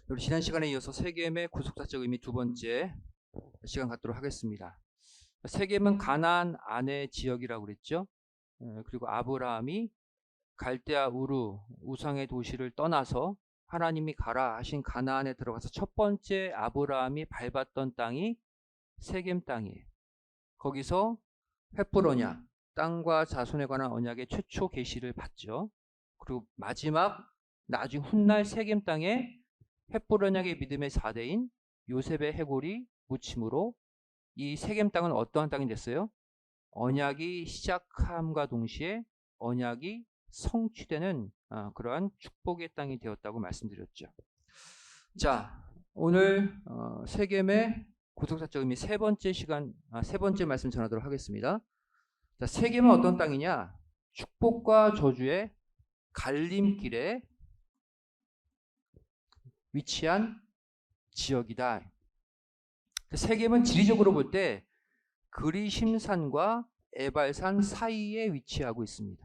우리 지난 시간에 이어서 세겜의 구속사적 의미 두 번째 시간 갖도록 하겠습니다. 세겜은 가나안 안의 지역이라고 그랬죠. 그리고 아브라함이 갈대아 우르 우상의 도시를 떠나서 하나님이 가라 하신 가나안에 들어가서 첫 번째 아브라함이 밟았던 땅이 세겜 땅이에요. 거기서 헷불 언약, 땅과 자손에 관한 언약의 최초 계시를 받죠. 그리고 마지막 나중 훗날 세겜 땅에 헷불 언약의 믿음의 4대인 요셉의 해골이 묻힘으로 이 세겜 땅은 어떠한 땅이 됐어요? 언약이 시작함과 동시에 언약이 성취되는 그러한 축복의 땅이 되었다고 말씀드렸죠. 자, 오늘 세겜의 구속사적 의미 세 번째 말씀 전하도록 하겠습니다. 자, 세겜은 어떤 땅이냐? 축복과 저주의 갈림길에 위치한 지역이다. 세겜은 지리적으로 볼 때 그리심산과 에발산 사이에 위치하고 있습니다.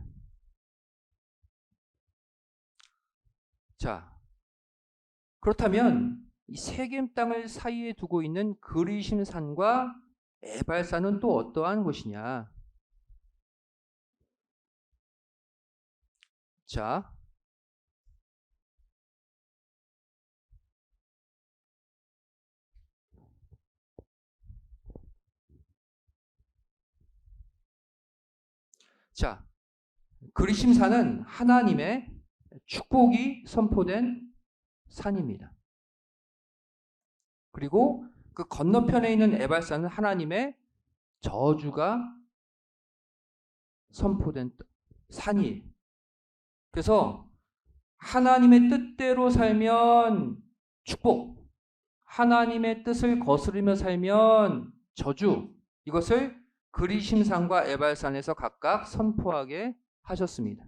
자, 그렇다면 이 세겜 땅을 사이에 두고 있는 그리심산과 에발산은 또 어떠한 곳이냐? 자, 그리심산은 하나님의 축복이 선포된 산입니다. 그리고 그 건너편에 있는 에발산은 하나님의 저주가 선포된 산이에요. 그래서 하나님의 뜻대로 살면 축복, 하나님의 뜻을 거스르며 살면 저주, 이것을 그리심산과 에발산에서 각각 선포하게 하셨습니다.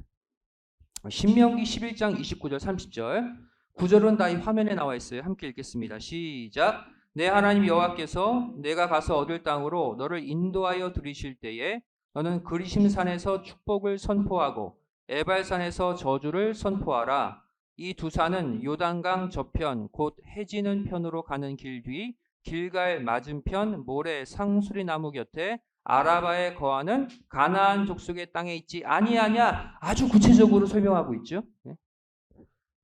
신명기 11장 29절 30절 9절은 다 이 화면에 나와 있어요. 함께 읽겠습니다. 시작. 내 하나님 여호와께서 내가 가서 얻을 땅으로 너를 인도하여 들이실 때에 너는 그리심산에서 축복을 선포하고 에발산에서 저주를 선포하라. 이 두 산은 요단강 저편 곧 해지는 편으로 가는 길 뒤 길갈 맞은편 모래 상수리 나무 곁에 아라바에 거하는 가나안 족속의 땅에 있지 아니하냐. 아주 구체적으로 설명하고 있죠.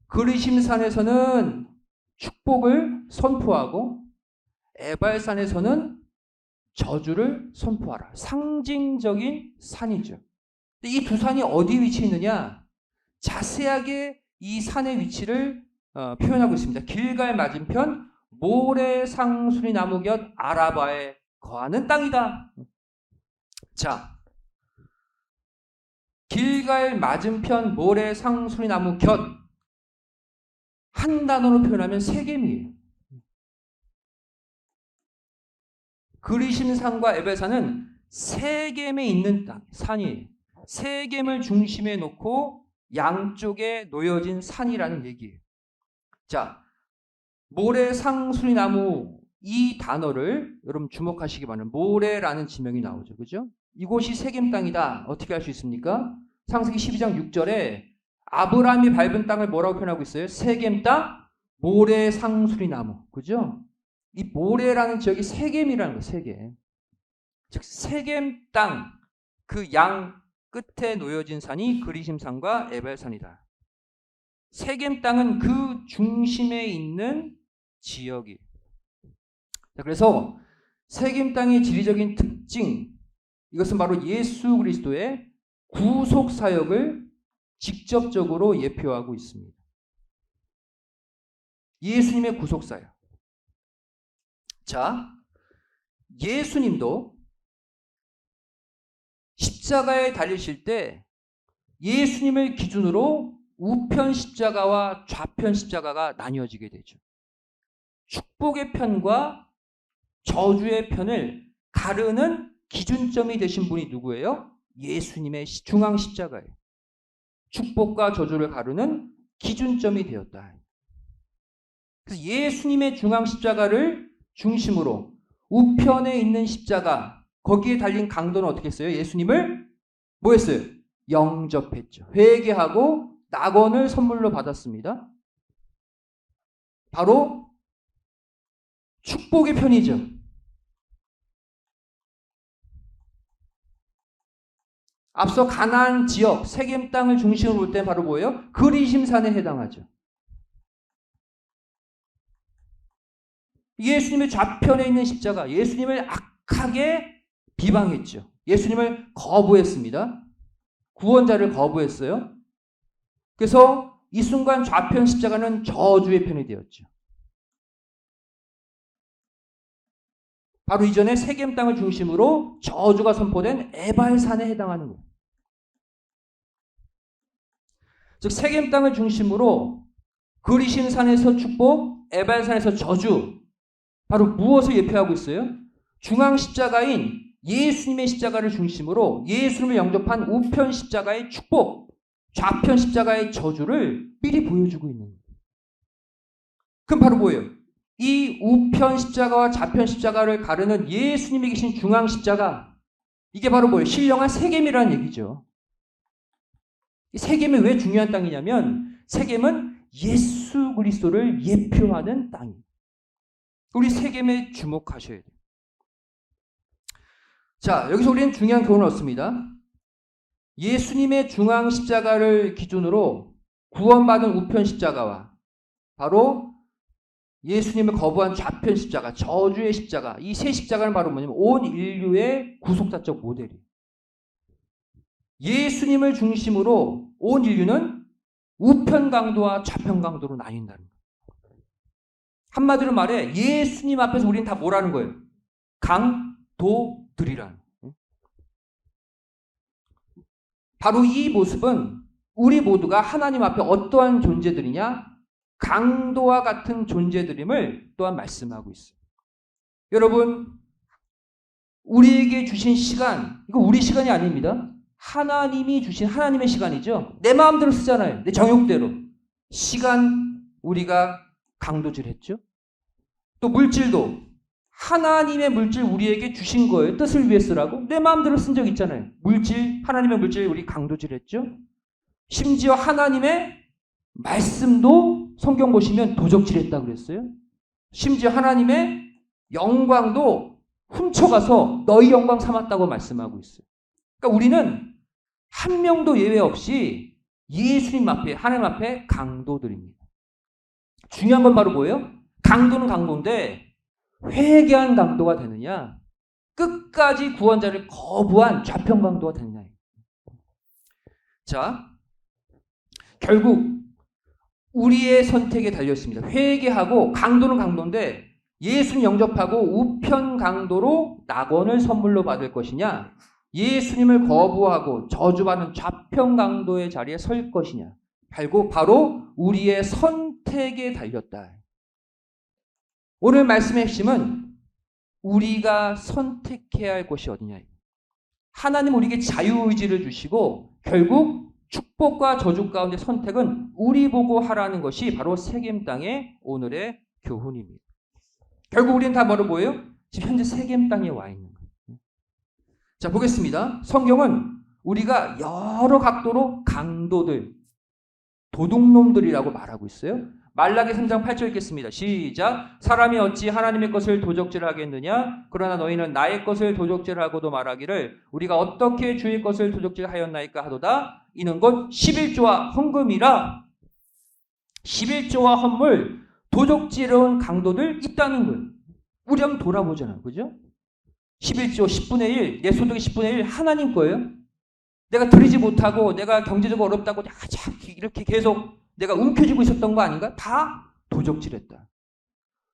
그리심산에서는 축복을 선포하고 에발산에서는 저주를 선포하라. 상징적인 산이죠. 이 두 산이 어디 위치해 있느냐? 자세하게 이 산의 위치를 표현하고 있습니다. 길갈 맞은편 모래 상수리 나무 곁 아라바에 거하는 땅이다. 자, 길갈 맞은편 모래 상수리 나무 곁 한 단어로 표현하면 세겜이에요. 그리심산과 에발산은 세겜에 있는 땅, 산이에요. 세겜을 중심에 놓고 양쪽에 놓여진 산이라는 얘기예요. 자, 모래 상수리 나무 이 단어를 여러분 주목하시기 바랍니다. 모래라는 지명이 나오죠. 그죠? 이곳이 세겜 땅이다. 어떻게 알 수 있습니까? 창세기 12장 6절에 아브라함이 밟은 땅을 뭐라고 표현하고 있어요? 세겜 땅, 모래 상수리 나무. 그죠? 이 모래라는 지역이 세겜이라는 거예요. 세겜. 즉 세겜 땅, 그 양 끝에 놓여진 산이 그리심산과 에발산이다. 세겜 땅은 그 중심에 있는 지역이에요. 그래서 세겜 땅의 지리적인 특징, 이것은 바로 예수 그리스도의 구속 사역을 직접적으로 예표하고 있습니다. 예수님의 구속 사역. 자, 예수님도 십자가에 달리실 때 예수님을 기준으로 우편 십자가와 좌편 십자가가 나뉘어지게 되죠. 축복의 편과 저주의 편을 가르는 기준점이 되신 분이 누구예요? 예수님의 중앙 십자가예요. 축복과 저주를 가르는 기준점이 되었다. 그래서 예수님의 중앙 십자가를 중심으로 우편에 있는 십자가, 거기에 달린 강도는 어떻게 했어요? 예수님을 뭐 했어요? 영접했죠. 회개하고 낙원을 선물로 받았습니다. 바로 축복의 편이죠. 앞서 가나안 지역, 세겜 땅을 중심으로 볼 때 바로 뭐예요? 그리심산에 해당하죠. 예수님의 좌편에 있는 십자가, 예수님을 악하게 비방했죠. 예수님을 거부했습니다. 구원자를 거부했어요. 그래서 이 순간 좌편 십자가는 저주의 편이 되었죠. 바로 이전에 세겜 땅을 중심으로 저주가 선포된 에발산에 해당하는 거예요. 즉 세겜 땅을 중심으로 그리심산에서 축복, 에발산에서 저주, 바로 무엇을 예표하고 있어요? 중앙 십자가인 예수님의 십자가를 중심으로 예수님을 영접한 우편 십자가의 축복, 좌편 십자가의 저주를 미리 보여주고 있는 거예요. 그럼 바로 뭐예요? 이 우편 십자가와 좌편 십자가를 가르는 예수님이 계신 중앙 십자가, 이게 바로 뭐예요? 신령한 세겜이라는 얘기죠. 이 세겜이 왜 중요한 땅이냐면 세겜은 예수 그리스도를 예표하는 땅이에요. 우리 세겜에 주목하셔야 돼요. 자, 여기서 우리는 중요한 교훈을 얻습니다. 예수님의 중앙 십자가를 기준으로 구원받은 우편 십자가와 바로 예수님을 거부한 좌편 십자가, 저주의 십자가, 이 세 십자가는 바로 뭐냐면 온 인류의 구속사적 모델이에요. 예수님을 중심으로 온 인류는 우편 강도와 좌편 강도로 나뉜다는 거예요. 한마디로 말해 예수님 앞에서 우리는 다 뭐라는 거예요? 강도들이라는 거예요. 바로 이 모습은 우리 모두가 하나님 앞에 어떠한 존재들이냐? 강도와 같은 존재들임을 또한 말씀하고 있어요. 여러분, 우리에게 주신 시간, 이거 우리 시간이 아닙니다. 하나님이 주신 하나님의 시간이죠. 내 마음대로 쓰잖아요. 내 정욕대로. 시간 우리가 강도질했죠. 또 물질도 하나님의 물질 우리에게 주신 거예요. 뜻을 위해 쓰라고. 내 마음대로 쓴 적 있잖아요. 물질, 하나님의 물질 우리 강도질했죠. 심지어 하나님의 말씀도 성경 보시면 도적질했다고 그랬어요. 심지어 하나님의 영광도 훔쳐가서 너희 영광 삼았다고 말씀하고 있어요. 그러니까 우리는 한 명도 예외 없이 예수님 앞에, 하나님 앞에 강도들입니다. 중요한 건 바로 뭐예요? 강도는 강도인데 회개한 강도가 되느냐, 끝까지 구원자를 거부한 좌편 강도가 되느냐. 자, 결국 우리의 선택에 달려있습니다. 회개하고, 강도는 강도인데 예수님 영접하고 우편 강도로 낙원을 선물로 받을 것이냐, 예수님을 거부하고 저주받는 좌편 강도의 자리에 설 것이냐, 바로 우리의 선택에 달렸다. 오늘 말씀의 핵심은 우리가 선택해야 할 곳이 어디냐. 하나님 우리에게 자유의지를 주시고 결국 축복과 저주 가운데 선택은 우리 보고 하라는 것이 바로 세겜 땅의 오늘의 교훈입니다. 결국 우리는 다 뭐예요? 지금 현재 세겜 땅에 와 있는 거예요. 자, 보겠습니다. 성경은 우리가 여러 각도로 강도들, 도둑놈들이라고 말하고 있어요. 말라기 3장 8절 읽겠습니다. 시작. 사람이 어찌 하나님의 것을 도적질하겠느냐? 그러나 너희는 나의 것을 도적질하고도 말하기를 우리가 어떻게 주의 것을 도적질하였나이까 하도다. 이는 곧 11조와 헌금이라. 11조와 헌물, 도적질한 강도들 있다는 거예요. 우리 한번 돌아보잖아요. 그죠? 11조 10분의 1, 내 소득의 10분의 1 하나님 거예요. 내가 드리지 못하고 내가 경제적으로 어렵다고 내가 이렇게 계속 내가 움켜쥐고 있었던 거 아닌가? 다 도적질했다.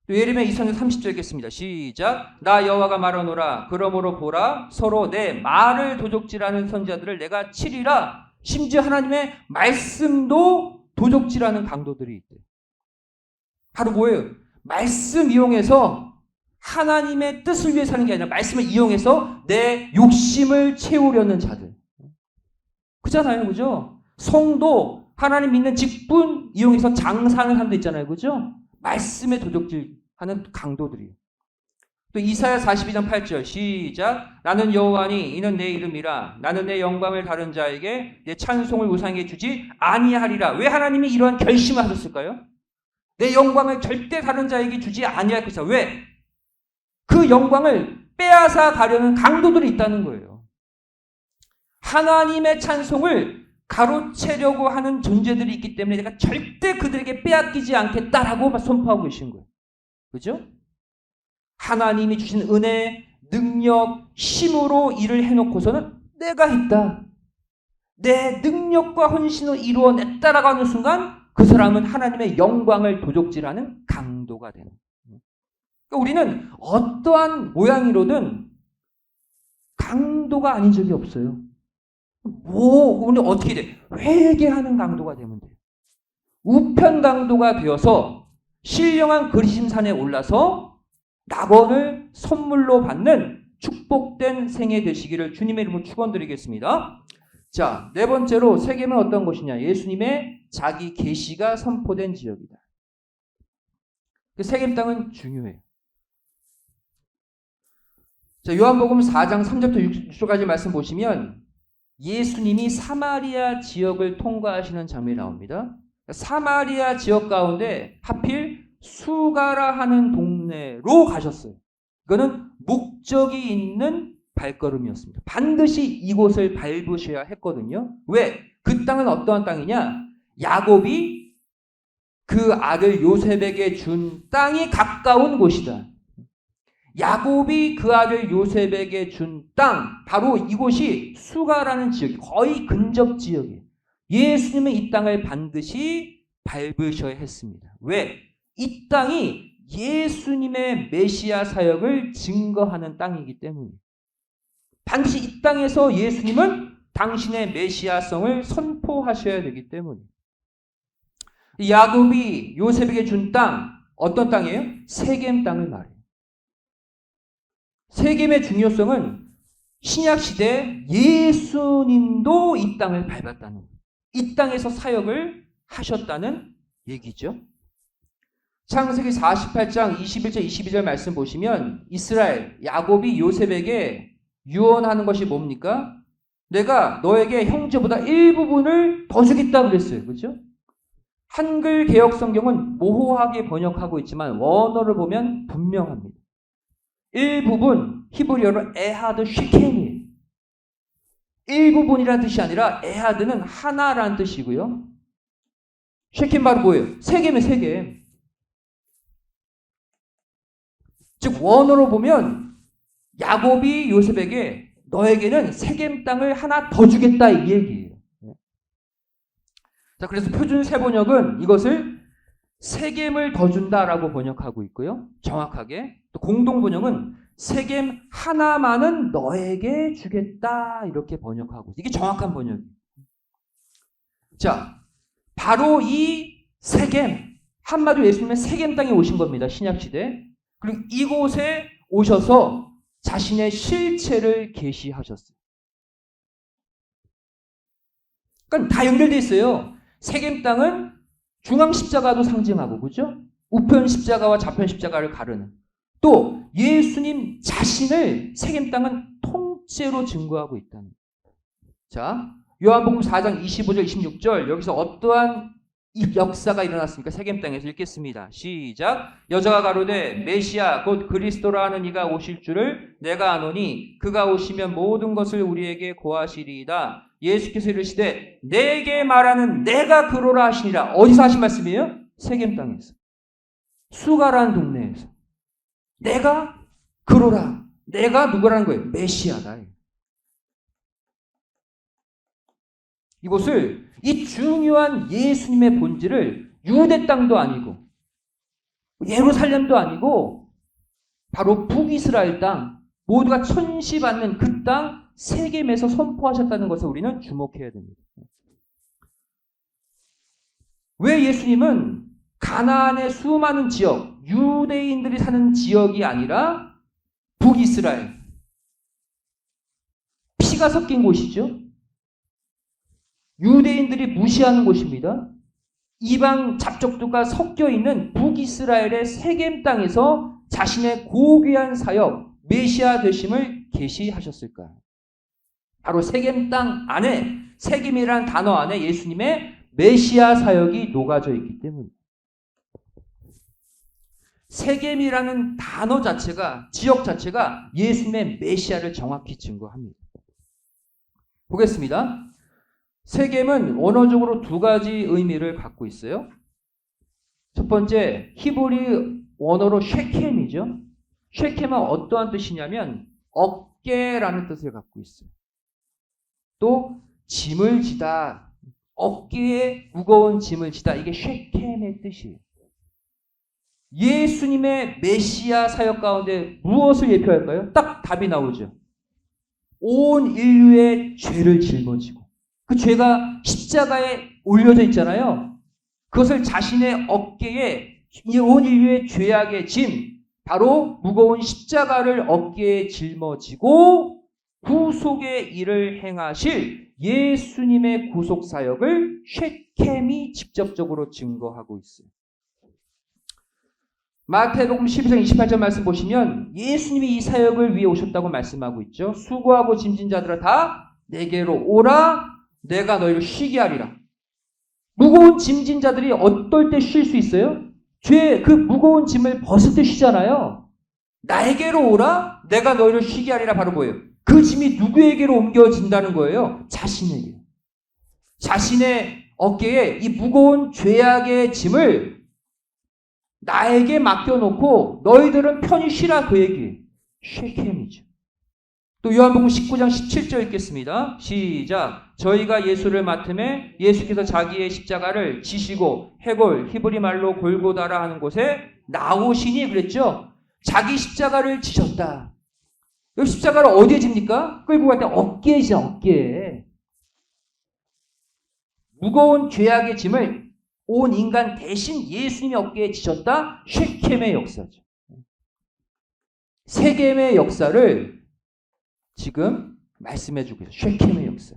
또 예레미야 2장 30절 읽겠습니다. 시작. 나 여호와가 말하노라. 그러므로 보라, 서로 내 말을 도적질하는 선지자들을 내가 치리라. 심지어 하나님의 말씀도 도적질하는 강도들이 있대. 바로 뭐예요? 말씀 이용해서 하나님의 뜻을 위해 사는 게 아니라 말씀을 이용해서 내 욕심을 채우려는 자들. 그잖아요. 그죠? 성도 하나님 믿는 직분 이용해서 장사하는 사람도 있잖아요. 그죠? 말씀에 도적질하는 강도들이에요. 또 이사야 42장 8절 시작. 나는 여호와니 이는 내 이름이라. 나는 내 영광을 다른 자에게 내 찬송을 우상에게 주지 아니하리라. 왜 하나님이 이러한 결심을 하셨을까요? 내 영광을 절대 다른 자에게 주지 아니할 것이다. 왜? 그 영광을 빼앗아 가려는 강도들이 있다는 거예요. 하나님의 찬송을 가로채려고 하는 존재들이 있기 때문에 내가 절대 그들에게 빼앗기지 않겠다라고 선포하고 계신 거예요. 그죠? 하나님이 주신 은혜, 능력, 힘으로 일을 해놓고서는 내가 있다. 내 능력과 헌신으로 이루어냈다라고 하는 순간 그 사람은 하나님의 영광을 도적질하는 강도가 되는 거예요. 그러니까 우리는 어떠한 모양이로든 강도가 아닌 적이 없어요. 우리는 어떻게 돼? 회개하는 강도가 되면 돼요. 우편 강도가 되어서 신령한 그리심산에 올라서 낙원을 선물로 받는 축복된 생애 되시기를 주님의 이름으로 축원드리겠습니다. 자, 네 번째로 세겜은 어떤 곳이냐? 예수님의 자기 계시가 선포된 지역이다. 세겜 땅은 중요해요. 자, 요한복음 4장 3절부터 6절까지 말씀 보시면 예수님이 사마리아 지역을 통과하시는 장면이 나옵니다. 사마리아 지역 가운데 하필 수가라 하는 동네로 가셨어요. 이거는 목적이 있는 발걸음이었습니다. 반드시 이곳을 밟으셔야 했거든요. 왜? 그 땅은 어떠한 땅이냐? 야곱이 그 아들 요셉에게 준 땅이 가까운 곳이다. 야곱이 그 아들 요셉에게 준 땅, 바로 이곳이 수가라는 지역이 거의 근접 지역이에요. 예수님은 이 땅을 반드시 밟으셔야 했습니다. 왜? 이 땅이 예수님의 메시아 사역을 증거하는 땅이기 때문이에요. 반드시 이 땅에서 예수님은 당신의 메시아성을 선포하셔야 되기 때문이에요. 야곱이 요셉에게 준 땅, 어떤 땅이에요? 세겜 땅을 말해요. 세겜의 중요성은 신약시대 예수님도 이 땅을 밟았다는, 이 땅에서 사역을 하셨다는 얘기죠. 창세기 48장 21절 22절 말씀 보시면 이스라엘, 야곱이 요셉에게 유언하는 것이 뭡니까? 내가 너에게 형제보다 일부분을 더 주겠다 그랬어요. 그렇죠? 한글 개역 성경은 모호하게 번역하고 있지만 원어를 보면 분명합니다. 일부분, 히브리어로 에하드 쉐켄이에요. 일부분이라는 뜻이 아니라 에하드는 하나라는 뜻이고요. 쉐켄 바로 뭐예요? 세겜이에요, 세겜. 즉 원어로 보면 야곱이 요셉에게 너에게는 세겜 땅을 하나 더 주겠다 이 얘기예요. 자, 그래서 표준 세번역은 이것을 세겜을 더 준다라고 번역하고 있고요. 정확하게. 또 공동 번역은 세겜 하나만은 너에게 주겠다 이렇게 번역하고 있어요. 이게 정확한 번역이에요. 자, 바로 이 세겜, 한마디로 예수님의 세겜 땅에 오신 겁니다. 신약시대. 그리고 이곳에 오셔서 자신의 실체를 계시하셨어요. 그러니까 다 연결되어 있어요. 세겜 땅은 중앙 십자가도 상징하고, 그죠? 우편 십자가와 좌편 십자가를 가르는. 또 예수님 자신을 세겜 땅은 통째로 증거하고 있다는. 자, 요한복음 4장 25절 26절 여기서 어떠한 이 역사가 일어났습니까? 세겜 땅에서 읽겠습니다. 시작. 여자가 가로되 메시아 곧 그리스도라 하는 이가 오실 줄을 내가 아노니 그가 오시면 모든 것을 우리에게 고하시리이다. 예수께서 이르시되 내게 말하는 내가 그로라 하시니라. 어디서 하신 말씀이에요? 세겜 땅에서. 수가라는 동네에서. 내가 그로라. 내가 누구라는 거예요? 메시아다. 이곳을, 이 중요한 예수님의 본질을 유대 땅도 아니고 예루살렘도 아니고 바로 북이스라엘 땅, 모두가 천시받는 그 땅 세겜에서 선포하셨다는 것을 우리는 주목해야 됩니다. 왜 예수님은 가나안의 수많은 지역, 유대인들이 사는 지역이 아니라 북이스라엘, 피가 섞인 곳이죠. 유대인들이 무시하는 곳입니다. 이방 잡족들과 섞여 있는 북이스라엘의 세겜 땅에서 자신의 고귀한 사역, 메시아 되심을 계시하셨을까? 바로 세겜 땅 안에, 세겜이라는 단어 안에 예수님의 메시아 사역이 녹아져 있기 때문입니다. 세겜이라는 단어 자체가, 지역 자체가 예수님의 메시아를 정확히 증거합니다. 보겠습니다. 세겜은 원어적으로 두 가지 의미를 갖고 있어요. 첫 번째, 히브리 원어로 쉐켐이죠. 쉐켐은 어떠한 뜻이냐면 어깨라는 뜻을 갖고 있어요. 또 짐을 지다, 어깨에 무거운 짐을 지다, 이게 쉐켐의 뜻이에요. 예수님의 메시아 사역 가운데 무엇을 예표할까요? 딱 답이 나오죠. 온 인류의 죄를 짊어지고 그 죄가 십자가에 올려져 있잖아요. 그것을 자신의 어깨에, 온 인류의 죄악의 짐, 바로 무거운 십자가를 어깨에 짊어지고 구속의 일을 행하실 예수님의 구속 사역을 쉐켐이 직접적으로 증거하고 있어요. 마태복음 12장 28절 말씀 보시면 예수님이 이 사역을 위해 오셨다고 말씀하고 있죠. 수고하고 짐진 자들아 다 내게로 오라, 내가 너희를 쉬게 하리라. 무거운 짐진 자들이 어떨 때 쉴 수 있어요? 그 무거운 짐을 벗을 때 쉬잖아요. 나에게로 오라, 내가 너희를 쉬게 하리라. 바로 뭐예요? 그 짐이 누구에게로 옮겨진다는 거예요? 자신에게. 자신의 어깨에 이 무거운 죄악의 짐을 나에게 맡겨놓고 너희들은 편히 쉬라, 그 얘기. 쉐켐이죠. 또 요한복음 19장 17절 읽겠습니다. 시작. 저희가 예수를 맡음에 예수께서 자기의 십자가를 지시고 해골, 히브리 말로 골고다라 하는 곳에 나오시니 그랬죠. 자기 십자가를 지셨다. 여기 십자가를 어디에 집니까? 끌고 갈 때 어깨에 지죠, 어깨에. 무거운 죄악의 짐을 온 인간 대신 예수님이 어깨에 지셨다. 쉐켐의 역사죠. 세겜의 역사를 지금 말씀해주고 있어요. 쉐켐의 역사.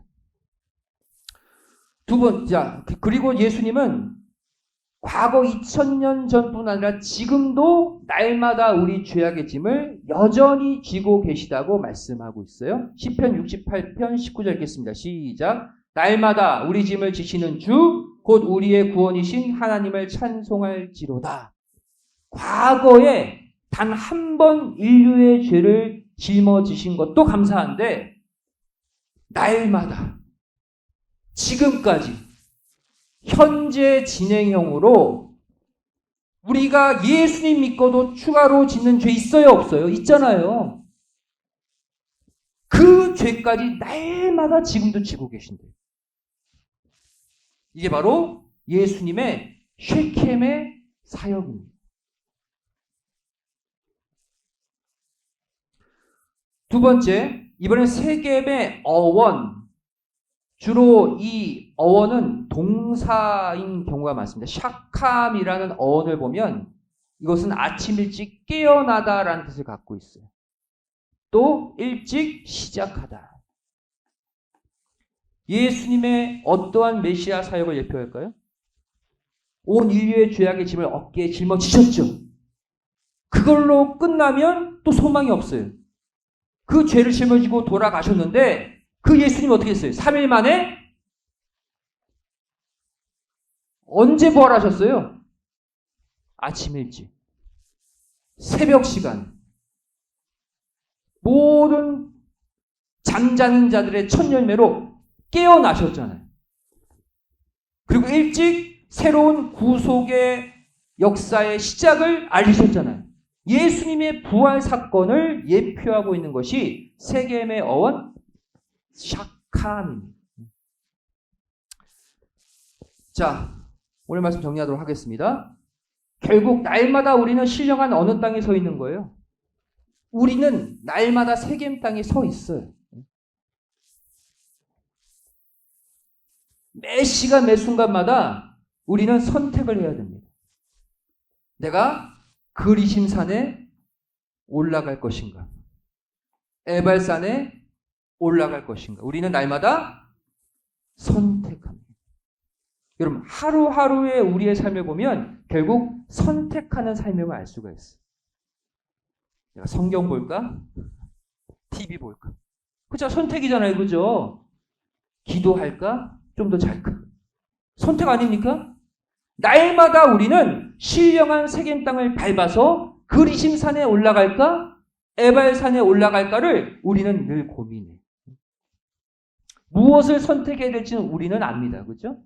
두 번째, 그리고 예수님은 과거 2000년 전뿐 아니라 지금도 날마다 우리 죄악의 짐을 여전히 쥐고 계시다고 말씀하고 있어요. 시편 68편 19절 읽겠습니다. 시작. 날마다 우리 짐을 지시는 주 곧 우리의 구원이신 하나님을 찬송할지로다. 과거에 단 한 번 인류의 죄를 짊어지신 것도 감사한데 날마다 지금까지 현재 진행형으로 우리가 예수님 믿고도 추가로 짓는 죄 있어요, 없어요? 있잖아요. 그 죄까지 날마다 지금도 지고 계신대요. 이게 바로 예수님의 쉐켐의 사역입니다. 두 번째, 이번엔 세겜의 어원. 주로 이 어원은 동사인 경우가 많습니다. 샤캄이라는 어원을 보면 이것은 아침 일찍 깨어나다라는 뜻을 갖고 있어요. 또 일찍 시작하다. 예수님의 어떠한 메시아 사역을 예표할까요? 온 인류의 죄악의 짐을 어깨에 짊어지셨죠. 그걸로 끝나면 또 소망이 없어요. 그 죄를 짊어지고 돌아가셨는데 그 예수님 어떻게 했어요? 3일 만에 언제 부활하셨어요? 아침 일찍. 새벽 시간. 모든 잠자는 자들의 첫 열매로 깨어나셨잖아요. 그리고 일찍 새로운 구속의 역사의 시작을 알리셨잖아요. 예수님의 부활 사건을 예표하고 있는 것이 세겜의 어원 샤캄입니다. 자, 오늘 말씀 정리하도록 하겠습니다. 결국 날마다 우리는 신령한 어느 땅에 서 있는 거예요? 우리는 날마다 세겜 땅에 서 있어요. 매 시간 매 순간마다 우리는 선택을 해야 됩니다. 내가 그리심산에 올라갈 것인가? 에발산에 올라갈 것인가? 우리는 날마다 선택합니다. 여러분, 하루하루의 우리의 삶을 보면 결국 선택하는 삶임을 알 수가 있어요. 내가 성경 볼까? TV 볼까? 그죠? 선택이잖아요. 그죠? 기도할까? 좀 더 잘까? 선택 아닙니까? 날마다 우리는 신령한 세겜 땅을 밟아서 그리심산에 올라갈까? 에발산에 올라갈까를 우리는 늘 고민해. 무엇을 선택해야 될지는 우리는 압니다. 그죠?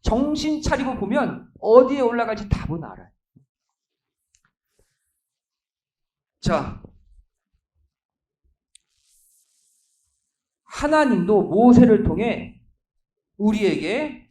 정신 차리고 보면 어디에 올라갈지 답은 알아요. 자, 하나님도 모세를 통해 우리에게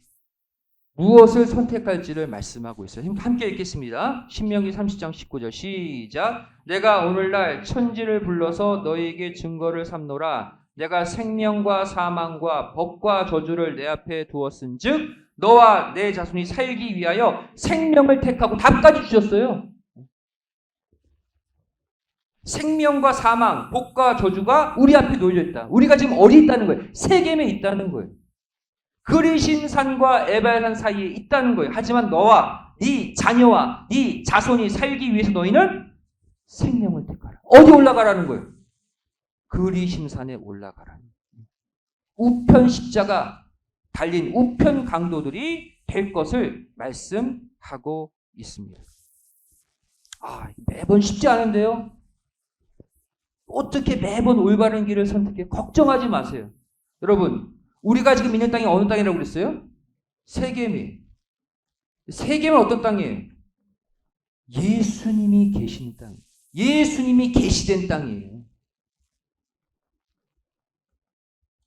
무엇을 선택할지를 말씀하고 있어요. 함께 읽겠습니다. 신명기 30장 19절 시작. 내가 오늘날 천지를 불러서 너희에게 증거를 삼노라. 내가 생명과 사망과 법과 저주를 내 앞에 두었은즉 너와 내 자손이 살기 위하여 생명을 택하고 답까지 주셨어요. 생명과 사망, 복과 저주가 우리 앞에 놓여져 있다. 우리가 지금 어디 있다는 거예요? 세겜에 있다는 거예요. 그리심산과 에발산 사이에 있다는 거예요. 하지만 너와 네 자녀와 네 자손이 살기 위해서 너희는 생명을 택하라. 어디 올라가라는 거예요? 그리심산에 올라가라는 거예요. 우편 십자가 달린 우편 강도들이 될 것을 말씀하고 있습니다. 매번 쉽지 않은데요. 어떻게 매번 올바른 길을 선택해? 걱정하지 마세요. 여러분, 우리가 지금 있는 땅이 어느 땅이라고 그랬어요? 세겜이. 세겜은 어떤 땅이에요? 예수님이 계신 땅. 예수님이 계시된 땅이에요.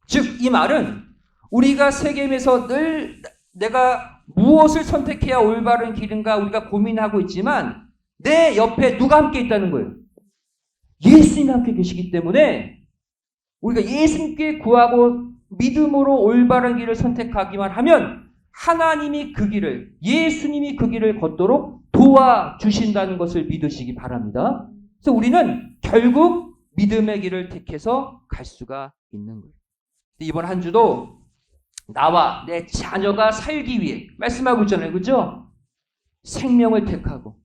즉, 이 말은 우리가 세겜에서 늘 내가 무엇을 선택해야 올바른 길인가 우리가 고민하고 있지만 내 옆에 누가 함께 있다는 거예요? 예수님이 함께 계시기 때문에 우리가 예수님께 구하고 믿음으로 올바른 길을 선택하기만 하면 하나님이 그 길을, 예수님이 그 길을 걷도록 도와주신다는 것을 믿으시기 바랍니다. 그래서 우리는 결국 믿음의 길을 택해서 갈 수가 있는 거예요. 이번 한 주도 나와 내 자녀가 살기 위해 말씀하고 있잖아요. 그죠? 생명을 택하고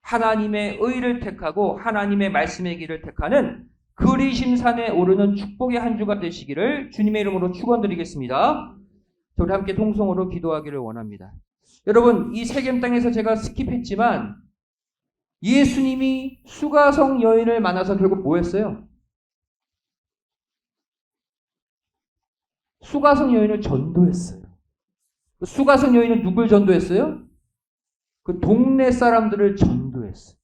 하나님의 의를 택하고 하나님의 말씀의 길을 택하는 그리심산에 오르는 축복의 한 주가 되시기를 주님의 이름으로 축원드리겠습니다. 우리 함께 통성으로 기도하기를 원합니다. 여러분, 이 세겜 땅에서 제가 스킵했지만 예수님이 수가성 여인을 만나서 결국 뭐 했어요? 수가성 여인을 전도했어요. 수가성 여인은 누굴 전도했어요? 그 동네 사람들을 전도했어요.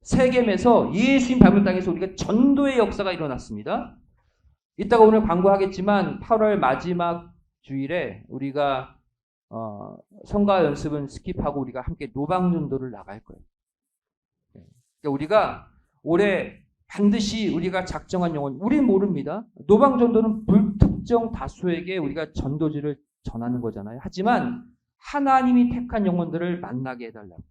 세겜에서 예수님 밟은 땅에서 우리가 전도의 역사가 일어났습니다. 이따가 오늘 광고하겠지만 8월 마지막 주일에 우리가 성가 연습은 스킵하고 우리가 함께 노방전도를 나갈 거예요. 그러니까 우리가 올해 반드시 우리가 작정한 영혼, 우린 모릅니다. 노방전도는 불특정 다수에게 우리가 전도지를 전하는 거잖아요. 하지만 하나님이 택한 영혼들을 만나게 해달라고.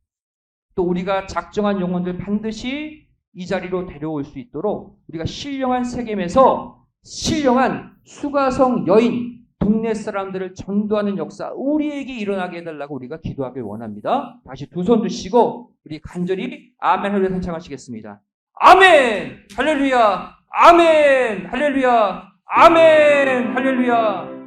또 우리가 작정한 영혼들 반드시 이 자리로 데려올 수 있도록 우리가 신령한 세겜에서 신령한 수가성 여인, 동네 사람들을 전도하는 역사 우리에게 일어나게 해달라고 우리가 기도하길 원합니다. 다시 두 손 드시고 우리 간절히 아멘 할렐루야 찬양하시겠습니다. 아멘 할렐루야 아멘 할렐루야 아멘 할렐루야.